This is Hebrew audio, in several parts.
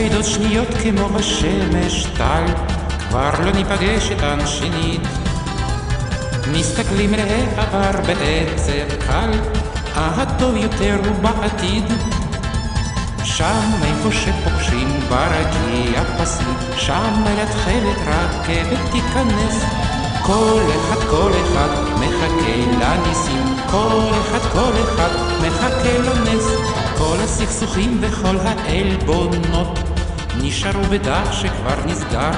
מתפיידות שניות כמו בשמש טל, כבר לא ניפגש איתן שנית. מסתכלים אל העבר בעצב קל, הטוב יותר הוא בעתיד. שם איפה שפוגשים ברקיע פסים, שם אל התכלת רכבת תיכנס. כל אחד מחכה לניסים, כל אחד מחכה לנס. כל הסכסוכים וכל העלבונות נשארו בדף שכבר נסגר.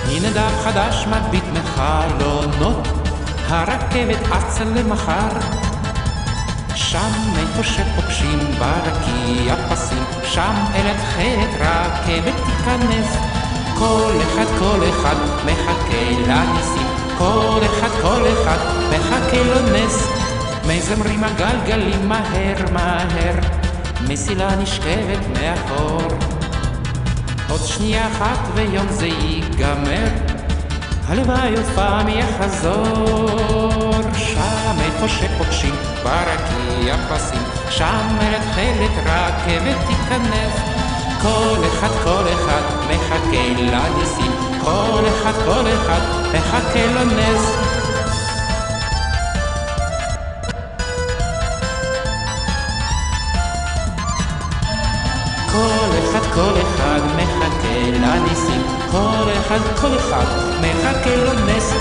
הנה דף חדש מביט מחלונות, הרכבת אצה למחר. שם איפה שפוגשים ברקיע פסים, שם אל התכלת רכבת תיכנס. כל אחד מחכה לניסים, כל אחד מחכה לנס. מזמרים הגלגלים מהר, מסילה נשכבת מאחור. עוד שנייה אחת ויום זה ייגמר, הלוואי עוד פעם יחזור. שם איפה שפוגשים ברקיע פסים, שם אל התכלת רכבת תיכנס. כל אחד מחכה לניסים, כל אחד מחכה לנס. כל אחד מחכה לניסים, כל אחד מחכה לנס.